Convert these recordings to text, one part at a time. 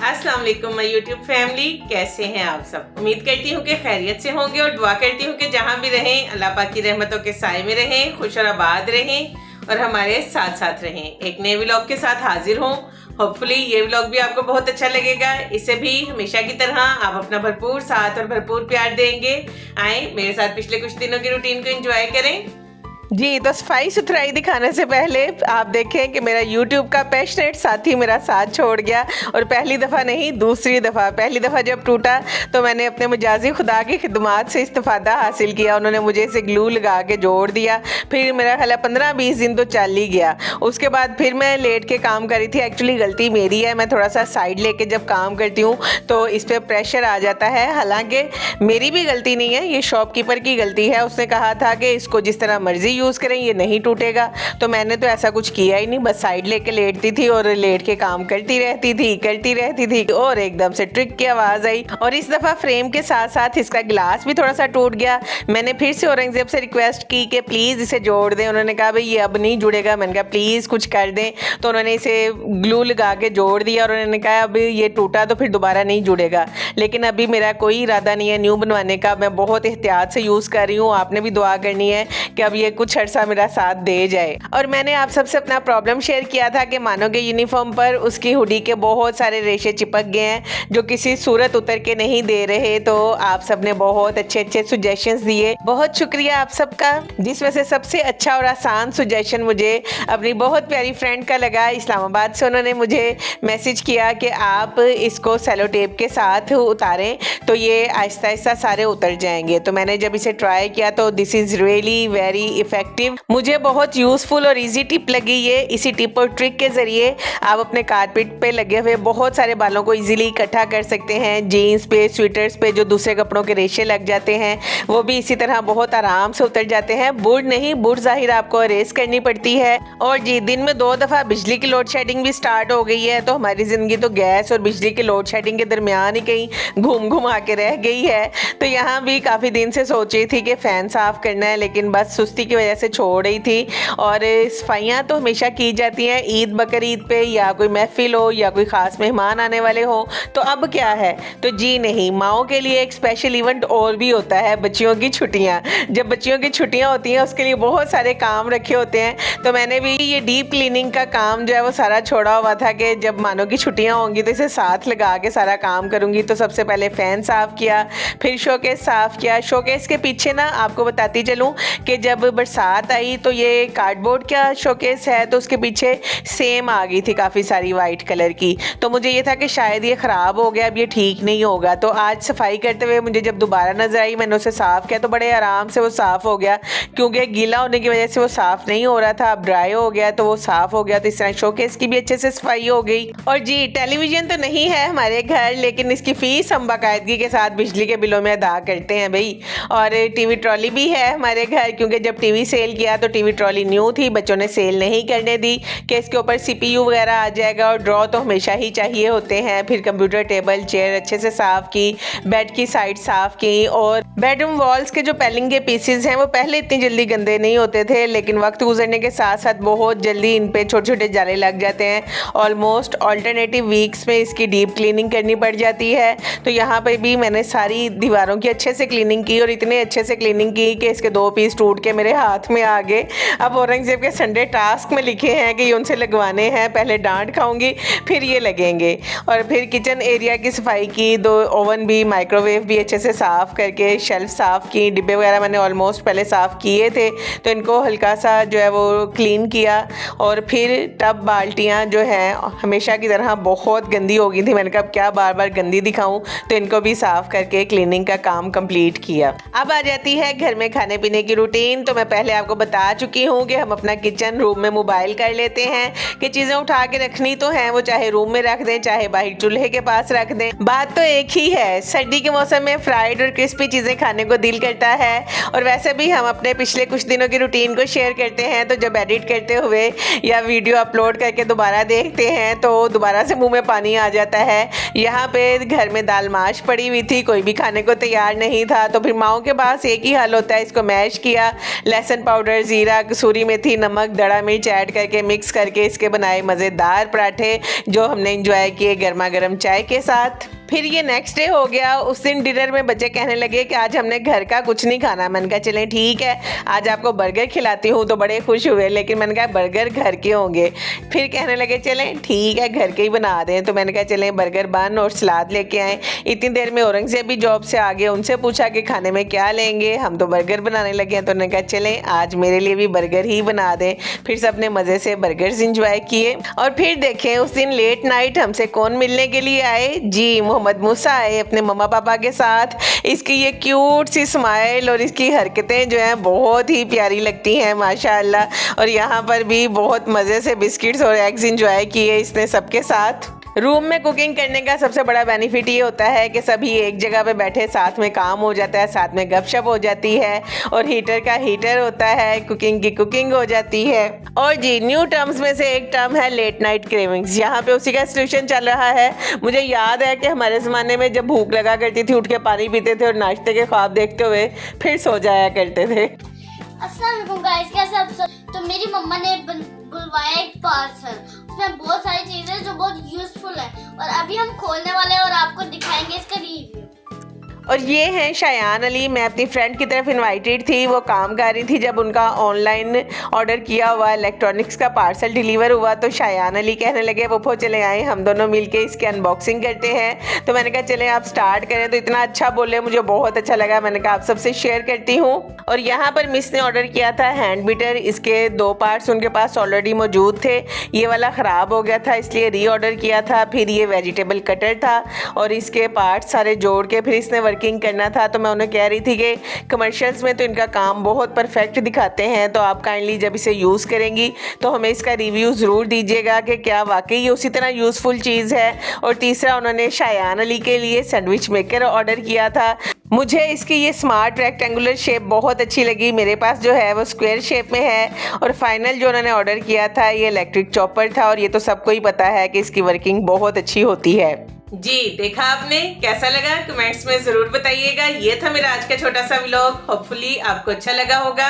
अस्सलाम वालेकुम my YouTube family, कैसे हैं आप सब। उम्मीद करती हूँ कि खैरियत से होंगे और दुआ करती हूँ कि जहाँ भी रहें अल्लाह पाक की रहमतों के साए में रहें, खुश और आबाद रहें और हमारे साथ साथ रहें। एक नए व्लॉग के साथ हाजिर हूँ। होपफुली ये व्लॉग भी आपको बहुत अच्छा लगेगा। इससे भी हमेशा की तरह आप अपना भरपूर साथ और भरपूर प्यार देंगे। आए मेरे साथ पिछले कुछ दिनों की रूटीन को एंजॉय करें। जी, तो सफाई सुथराई दिखाने से पहले आप देखें कि मेरा YouTube का पैशनेट साथी मेरा साथ छोड़ गया, और पहली दफ़ा नहीं दूसरी दफ़ा। पहली दफ़ा जब टूटा तो मैंने अपने मजाजी खुदा की खिदमात से इस्तिफ़ादा हासिल किया। उन्होंने मुझे इसे ग्लू लगा के जोड़ दिया। फिर मेरा ख्याल 15-20 दिन तो चल ही गया। उसके बाद फिर मैं लेट के काम करी थी। एक्चुअली गलती मेरी है, मैं थोड़ा सा साइड लेके जब काम करती हूँ तो इस पर प्रेशर आ जाता है। हालांकि मेरी भी गलती नहीं है, ये शॉपकीपर की गलती है। उसने कहा था कि इसको जिस तरह मर्जी यूज़ करें, ये नहीं टूटेगा। तो मैंने तो ऐसा कुछ किया ही नहीं, बस साइड लेके लेटती थी और लेट के काम करती रहती थी और एकदम से ट्रिक की आवाज़ आई। और इस दफ़ा फ्रेम के साथ साथ इसका गिलास भी थोड़ा सा टूट गया। मैंने फिर से औरंगज़ेब से रिक्वेस्ट की कि प्लीज़ इसे जोड़ दें। उन्होंने कहा भाई ये अब नहीं जुड़ेगा। मैंने कहा प्लीज़ कुछ कर दें। तो उन्होंने इसे ग्लू लगा के जोड़ दिया और उन्होंने कहा अब ये टूटा तो फिर दोबारा नहीं जुड़ेगा। लेकिन अभी मेरा कोई इरादा नहीं है न्यू बनवाने का। मैं बहुत एहतियात से यूज़ कर रही हूँ। आपने भी दुआ करनी है कि अब ये कुछ अर्सा मेरा साथ दे जाए। और मैंने आप सबसे अपना प्रॉब्लम शेयर किया था कि मानोगे यूनिफॉर्म पर उसकी हुडी के बहुत सारे रेशे चिपक गए हैं जो किसी सूरत उतर के नहीं दे रहे। तो आप सबने बहुत अच्छे सुजेशंस दिए, बहुत शुक्रिया आप सबका। जिसमें से सबसे अच्छा और आसान सुजेशन मुझे अपनी बहुत प्यारी फ्रेंड का लगा इस्लामाबाद से। उन्होंने मुझे मैसेज किया कि आप इसको सेलो टेप के साथ उतारें तो ये आहिस्ता आहिस्ता सारे उतर जाएंगे। तो मैंने जब इसे ट्राई किया तो this is really very effective. मुझे बहुत यूज़फुल और इजी टिप लगी ये। इसी टिप और ट्रिक के ज़रिए आप अपने कारपेट पे लगे हुए बहुत सारे बालों को इजीली इकट्ठा कर सकते हैं। जीन्स पे, स्वेटर्स पे जो दूसरे कपड़ों के रेशे लग जाते हैं वो भी इसी तरह बहुत आराम से उतर जाते हैं। बुर नहीं, बुर ज़ाहिर आपको अरेज करनी पड़ती है। और जी, दिन में 2 दफ़ा बिजली की लोड शेडिंग भी स्टार्ट हो गई है। तो हमारी ज़िंदगी तो गैस और बिजली की लोड शेडिंग के दरमियान ही कहीं घूम आके रह गई है। तो यहाँ भी काफ़ी दिन से सोच रही थी कि फ़ैन साफ़ करना है, लेकिन बस सुस्ती की वजह से छोड़ रही थी। और सफाइयाँ तो हमेशा की जाती हैं ईद बकरीद पे, या कोई महफिल हो या कोई ख़ास मेहमान आने वाले हो। तो अब क्या है, तो जी नहीं, माओ के लिए एक स्पेशल इवेंट और भी होता है, बच्चियों की छुट्टियाँ। जब बच्चियों की छुट्टियाँ होती हैं उसके लिए बहुत सारे काम रखे होते हैं। तो मैंने भी ये डीप क्लीनिंग का काम जो है वो सारा छोड़ा हुआ था कि जब मानो की छुट्टियाँ होंगी तो इसे साथ लगा के सारा काम करूँगी। तो सबसे पहले फ़ैन साफ़ किया, फिर शोकेस साफ़ किया। शोकेस के पीछे ना आपको बताती चलूँ कि जब बरसात आई तो ये कार्डबोर्ड का शोकेस है, तो उसके पीछे सेम आ गई थी काफ़ी सारी वाइट कलर की। तो मुझे ये था कि शायद ये ख़राब हो गया, अब ये ठीक नहीं होगा। तो आज सफाई करते हुए मुझे जब दोबारा नज़र आई, मैंने उसे साफ़ किया तो बड़े आराम से वो साफ़ हो गया, क्योंकि गीला होने की वजह से वो साफ़ नहीं हो रहा था। अब ड्राई हो गया तो वो साफ़ हो गया। तो इस तरह शोकेस की भी अच्छे से सफाई हो गई। और जी, टेलीविज़न तो नहीं है हमारे घर, लेकिन इसकी फ़ीस हम बाकायदगी के साथ बिजली के बिलों में अदा करते हैं भाई। और टीवी ट्रॉली भी है हमारे घर, क्योंकि जब टीवी सेल किया तो टीवी ट्रॉली न्यू थी, बच्चों ने सेल नहीं करने दी कि इसके ऊपर CPU वगैरह आ जाएगा। और ड्रॉ तो हमेशा ही चाहिए होते हैं। फिर कंप्यूटर टेबल चेयर अच्छे से साफ़ की, बेड की साइड साफ़ की। और बेडरूम वॉल्स के जो पैलिंग के पीसेस हैं वो पहले इतनी जल्दी गंदे नहीं होते थे, लेकिन वक्त गुजरने के साथ साथ बहुत जल्दी इन पे छोटे छोटे जाले लग जाते हैं। ऑलमोस्ट ऑल्टरनेटिव वीक्स में इसकी डीप क्लीनिंग करनी पड़ जाती है। तो यहाँ पर भी मैंने सारी दीवारों की अच्छे से क्लीनिंग की, और इतने अच्छे से क्लीनिंग की कि इसके 2 पीस टूट के मेरे हाथ में आ गए। अब औरंगज़ेब के संडे टास्क में लिखे हैं कि ये उनसे लगवाने हैं, पहले डांट खाऊंगी फिर ये लगेंगे। और फिर किचन एरिया की सफाई की, 2 ओवन भी, माइक्रोवेव भी अच्छे से साफ़ करके, शेल्फ साफ़ की, डिब्बे वगैरह मैंने ऑलमोस्ट पहले साफ़ किए थे तो इनको हल्का सा जो है वो क्लीन किया। और फिर टब बाल्टियाँ जो हैं हमेशा की तरह बहुत गंदी हो गई थी। मैंने कहा क्या बार बार गंदी दिखाऊं, तो इनको भी साफ़ करके क्लीनिंग का काम कंप्लीट किया। अब आ जाती है घर में खाने पीने की रूटीन। तो मैं पहले आपको बता चुकी हूँ कि हम अपना किचन रूम में मोबाइल कर लेते हैं कि चीज़ें उठा के रखनी तो हैं, वो चाहे रूम में रख दें चाहे बाहर चूल्हे के पास रख दें, बात तो एक ही है। सर्दी के मौसम में फ्राइड और क्रिस्पी चीज़ें खाने को दिल करता है। और वैसे भी हम अपने पिछले कुछ दिनों की रूटीन को शेयर करते हैं, तो जब एडिट करते हुए या वीडियो अपलोड करके दोबारा देखते हैं तो दोबारा से मुंह में पानी आ जाता है। यहाँ पे घर में दाल माश पड़ी हुई थी, कोई भी खाने को तैयार नहीं था। तो फिर माओ के पास एक ही हल होता है, इसको मैश किया, लहसुन लहसुन पाउडर, जीरा, कसूरी मेथी, नमक, दड़ा मिर्च ऐड करके मिक्स करके इसके बनाए मज़ेदार पराठे जो हमने इंजॉय किए गर्मा गर्म चाय के साथ। फिर ये नेक्स्ट डे हो गया। उस दिन डिनर में बच्चे कहने लगे कि आज हमने घर का कुछ नहीं खाना। मैंने कहा चलें ठीक है, आज आपको बर्गर खिलाती हूँ, तो बड़े खुश हुए। लेकिन मैंने कहा बर्गर घर के होंगे। फिर कहने लगे चलें ठीक है घर के ही बना दें, तो मैंने कहा चलें बर्गर बन और सलाद लेके आए। इतनी देर में औरंगजेब भी जॉब से आ गए, उनसे पूछा कि खाने में क्या लेंगे, हम तो बर्गर बनाने लगे हैं। तो उन्होंने कहा चलें आज मेरे लिए भी बर्गर ही बना दें। फिर सबने मज़े से बर्गर्स इंजॉय किए। और फिर देखें उस दिन लेट नाइट हमसे कौन मिलने के लिए आए जी, मोहम्मद मूसा आए अपने मम्मा पापा के साथ। इसकी ये क्यूट सी स्माइल और इसकी हरकतें जो हैं बहुत ही प्यारी लगती हैं माशाअल्लाह। और यहाँ पर भी बहुत मज़े से बिस्किट्स और एग्स इंजॉय किए इसने सबके साथ। रूम में कुकिंग करने का सबसे बड़ा बेनिफिट ये होता है कि सभी एक जगह पे बैठे साथ में काम हो जाता है, साथ में गपशप हो जाती है, और हीटर का हीटर होता है, कुकिंग की कुकिंग हो जाती है। और जी न्यू टर्म्स में से एक टर्म है लेट नाइट क्रेविंग्स। यहाँ पे उसी का सोल्यूशन चल रहा है। मुझे याद है कि हमारे ज़माने में जब भूख लगा करती थी उठ के पानी पीते थे और नाश्ते के ख्वाब देखते हुए फिर सो जाया करते थे। अस्सलाम वालेकुम गाइस, कैसे आप सब? तो मेरी मम्मा ने बुलवाया एक पार्सल, उसमें बहुत सारी चीजें जो बहुत यूजफुल है, और अभी हम खोलने वाले हैं और आपको दिखाएंगे इसका रिव्यू। और ये हैं शायान अली। मैं अपनी फ्रेंड की तरफ इनवाइटेड थी, वो काम कर रही थी। जब उनका ऑनलाइन ऑर्डर किया हुआ इलेक्ट्रॉनिक्स का पार्सल डिलीवर हुआ तो शायान अली कहने लगे वो चले आए, हम दोनों मिलके इसके अनबॉक्सिंग करते हैं। तो मैंने कहा चलें आप स्टार्ट करें। तो इतना अच्छा बोले, मुझे बहुत अच्छा लगा। मैंने कहा आप सबसे शेयर करती हूँ। और यहाँ पर मिस ने ऑर्डर किया था हैंड बीटर। इसके 2 पार्ट्स उनके पास ऑलरेडी मौजूद थे, ये वाला ख़राब हो गया था इसलिए री ऑर्डर किया था। फिर ये वेजिटेबल कटर था और इसके पार्ट्स सारे जोड़ के फिर इसने वर्किंग करना था। तो मैं उन्हें कह रही थी कि कमर्शियल्स में तो इनका काम बहुत परफेक्ट दिखाते हैं, तो आप काइंडली जब इसे यूज़ करेंगी तो हमें इसका रिव्यू ज़रूर दीजिएगा कि क्या वाकई ये उसी तरह यूज़फुल चीज़ है। और तीसरा उन्होंने शायान अली के लिए सैंडविच मेकर ऑर्डर किया था। मुझे इसकी ये स्मार्ट रेक्टेंगुलर शेप बहुत अच्छी लगी। मेरे पास जो है वो स्क्वायर शेप में है। और फाइनल जो उन्होंने ऑर्डर किया था ये इलेक्ट्रिक चॉपर था, और ये तो सबको ही पता है कि इसकी वर्किंग बहुत अच्छी होती है। जी देखा आपने, कैसा लगा कमेंट्स में ज़रूर बताइएगा। ये था मेरा आज का छोटा सा व्लॉग। होपफुली आपको अच्छा लगा होगा।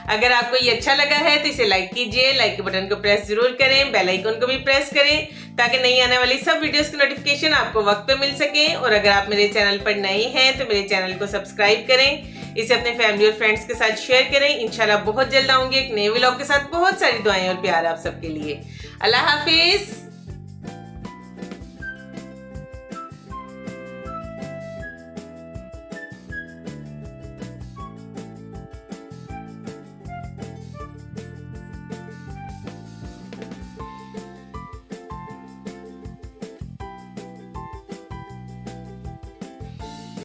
अगर आपको ये अच्छा लगा है तो इसे लाइक कीजिए, लाइक के बटन को प्रेस जरूर करें, बेल आइकन को भी प्रेस करें ताकि नई आने वाली सब वीडियोस की नोटिफिकेशन आपको वक्त पे मिल सके। और अगर आप मेरे चैनल पर नए हैं तो मेरे चैनल को सब्सक्राइब करें, इसे अपने फैमिली और फ्रेंड्स के साथ शेयर करें। इंशाल्लाह बहुत जल्द आऊंगी एक नए व्लॉग के साथ। बहुत सारी दुआएं और प्यार आप सबके लिए। अल्लाह हाफिज।